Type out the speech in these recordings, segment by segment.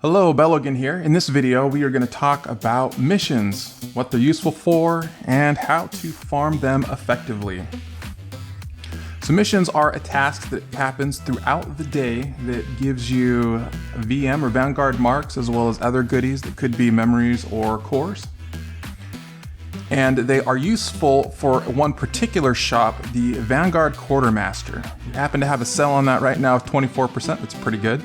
Hello, Bhelogan here. In this video, we are going to talk about missions, what they're useful for, and how to farm them effectively. So missions are a task that happens throughout the day that gives you VM or Vanguard marks, as well as other goodies that could be memories or cores. And they are useful for one particular shop, the Vanguard Quartermaster. We happen to have a sale on that right now of 24%. That's pretty good.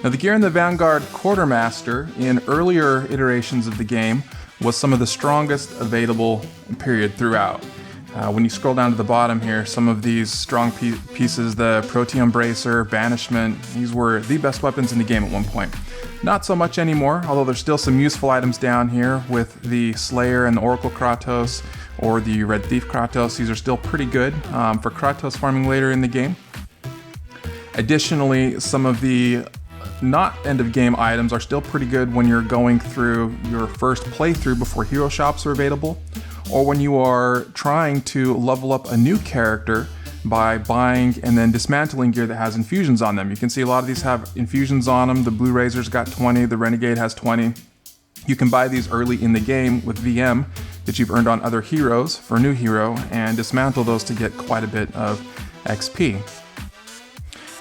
Now, the gear in the Vanguard Quartermaster in earlier iterations of the game was some of the strongest available period throughout. When you scroll down to the bottom here, some of these strong pieces, the Proteum Bracer, Banishment, these were the best weapons in the game at one point. Not so much anymore, although there's still some useful items down here with the Slayer and the Oracle Kratos or the Red Thief Kratos. These are still pretty good for Kratos farming later in the game. Additionally, some of the not end of game items are still pretty good when you're going through your first playthrough before hero shops are available, or when you are trying to level up a new character by buying and then dismantling gear that has infusions on them. You can see a lot of these have infusions on them. The Blue Razor's got 20, the Renegade has 20. You can buy these early in the game with VM that you've earned on other heroes for a new hero and dismantle those to get quite a bit of XP.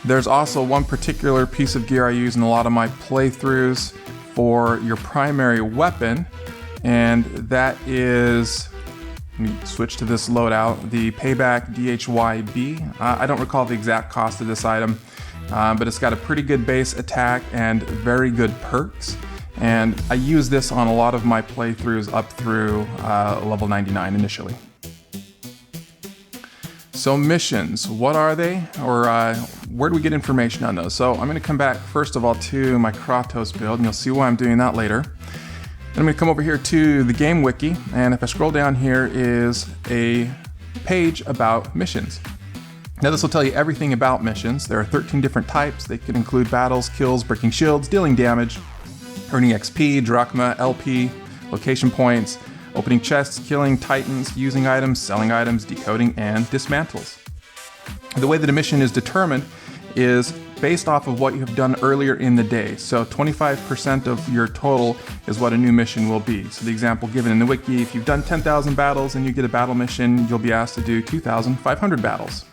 There's also one particular piece of gear I use in a lot of my playthroughs for your primary weapon, and that is, let me switch to this loadout, the Payback DHYB. I don't recall the exact cost of this item, but it's got a pretty good base attack and very good perks, and I use this on a lot of my playthroughs up through level 99 initially. So missions, what are they, or where do we get information on those? So I'm going to come back first of all to my Kratos build, and you'll see why I'm doing that later. Then I'm going to come over here to the game wiki, and if I scroll down here is a page about missions. Now this will tell you everything about missions. There are 13 different types. They could include battles, kills, breaking shields, dealing damage, earning XP, drachma, LP, location points, opening chests, killing titans, using items, selling items, decoding, and dismantles. The way that a mission is determined is based off of what you have done earlier in the day. So 25% of your total is what a new mission will be. So the example given in the wiki, if you've done 10,000 battles and you get a battle mission, you'll be asked to do 2,500 battles.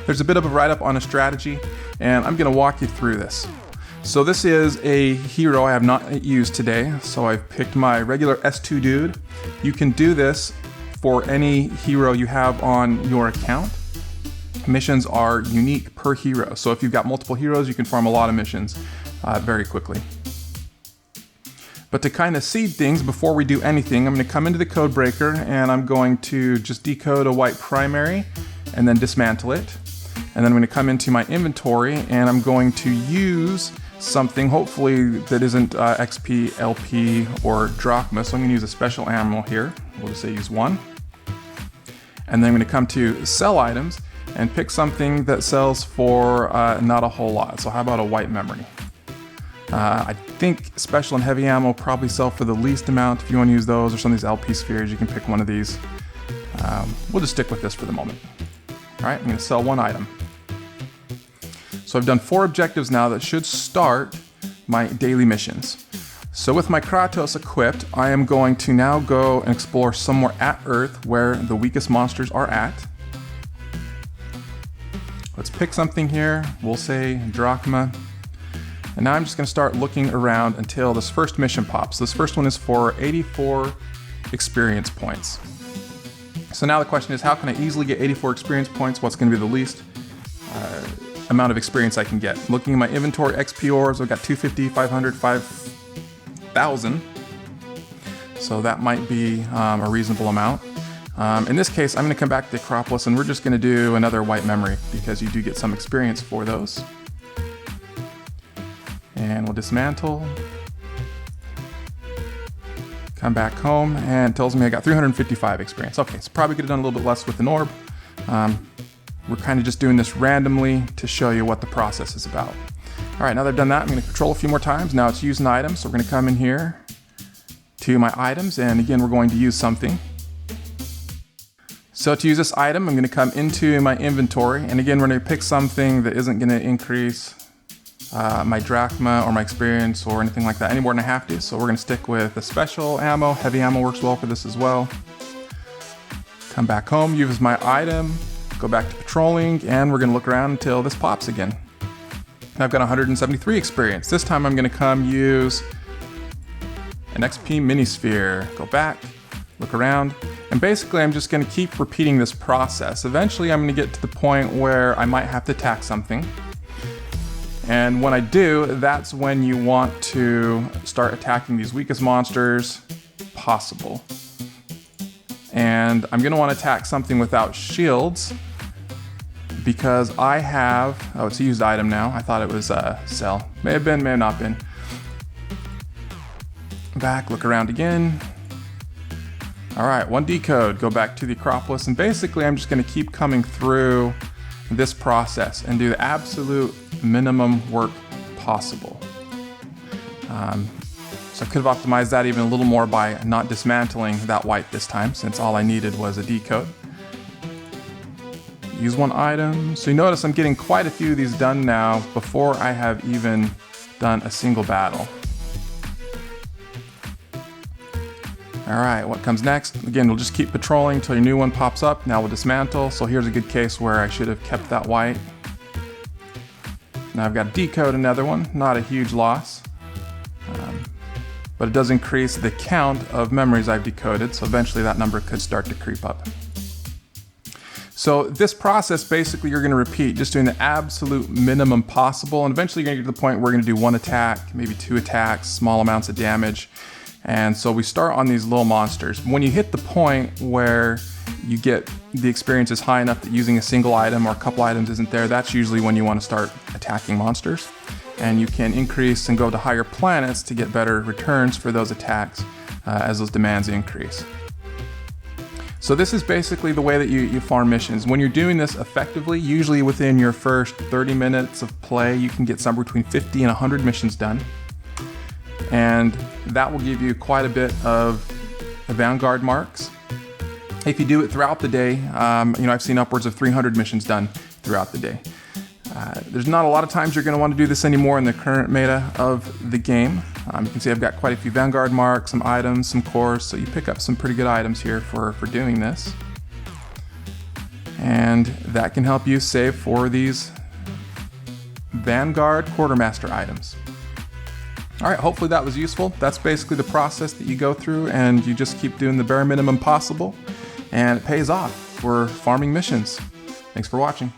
There's a bit of a write-up on a strategy, and I'm going to walk you through this. So this is a hero I have not used today, so I've picked my regular S2 dude. You can do this for any hero you have on your account. Missions are unique per hero, so if you've got multiple heroes, you can farm a lot of missions very quickly. But to kind of seed things before we do anything, I'm going to come into the code breaker and I'm going to just decode a white primary and then dismantle it. And then I'm going to come into my inventory and I'm going to use something hopefully that isn't XP, LP, or drachma. So I'm going to use a special animal here. We'll just say use one. And then I'm going to come to sell items and pick something that sells for not a whole lot. So how about a white memory? I think special and heavy ammo probably sell for the least amount. If you want to use those or some of these LP spheres, you can pick one of these. We'll just stick with this for the moment. All right, I'm going to sell one item. So I've done 4 objectives now that should start my daily missions. So with my Kratos equipped, I am going to now go and explore somewhere at Earth where the weakest monsters are at. Let's pick something here. We'll say drachma. And now I'm just going to start looking around until this first mission pops. This first one is for 84 experience points. So now the question is, how can I easily get 84 experience points? What's going to be the least amount of experience I can get? Looking at my inventory, XP ores, I've got 250, 500, 5,000. So that might be a reasonable amount. In this case, I'm going to come back to the Acropolis and we're just going to do another white memory because you do get some experience for those. And we'll dismantle. Come back home and it tells me I got 355 experience. Okay, so probably could have done a little bit less with an orb. We're kind of just doing this randomly to show you what the process is about. All right, now that I've done that, I'm going to control a few more times. Now it's use an item, so we're going to come in here to my items, and again, we're going to use something. So to use this item, I'm going to come into my inventory, and again, we're going to pick something that isn't going to increase my drachma or my experience or anything like that any more than I have to. So we're gonna stick with the special ammo. Heavy ammo works well for this as well. Come back home, use my item, go back to patrolling, and we're gonna look around until this pops again. I've got 173 experience. This time I'm gonna come use an XP mini sphere. Go back, look around, and basically I'm just gonna keep repeating this process. Eventually I'm gonna get to the point where I might have to attack something. And when I do, that's when you want to start attacking these weakest monsters possible. And I'm gonna wanna attack something without shields because I have, oh, it's a used item now. I thought it was a sell. May have been, may have not been. Back, look around again. All right, one decode, go back to the Acropolis, and basically I'm just gonna keep coming through this process and do the absolute minimum work possible. So I could have optimized that even a little more by not dismantling that white this time, since all I needed was a decode. Use one item. So you notice I'm getting quite a few of these done now before I have even done a single battle. All right, what comes next? Again, we'll just keep patrolling until your new one pops up. Now we'll dismantle. So here's a good case where I should have kept that white. Now I've got decode another one, not a huge loss. But it does increase the count of memories I've decoded, so eventually that number could start to creep up. So this process, basically you're gonna repeat, just doing the absolute minimum possible, and eventually you're gonna get to the point where we're gonna do one attack, maybe two attacks, small amounts of damage. And so we start on these little monsters. When you hit the point where you get the experience is high enough that using a single item or a couple items isn't there, that's usually when you wanna start attacking monsters. And you can increase and go to higher planets to get better returns for those attacks as those demands increase. So this is basically the way that you farm missions. When you're doing this effectively, usually within your first 30 minutes of play, you can get somewhere between 50 and 100 missions done. And that will give you quite a bit of Vanguard marks. If you do it throughout the day, I've seen upwards of 300 missions done throughout the day. There's not a lot of times you're going to want to do this anymore in the current meta of the game. You can see I've got quite a few Vanguard marks, some items, some cores, so you pick up some pretty good items here for doing this. And that can help you save for these Vanguard Quartermaster items. All right, hopefully that was useful. That's basically the process that you go through, and you just keep doing the bare minimum possible, and it pays off for farming missions. Thanks for watching.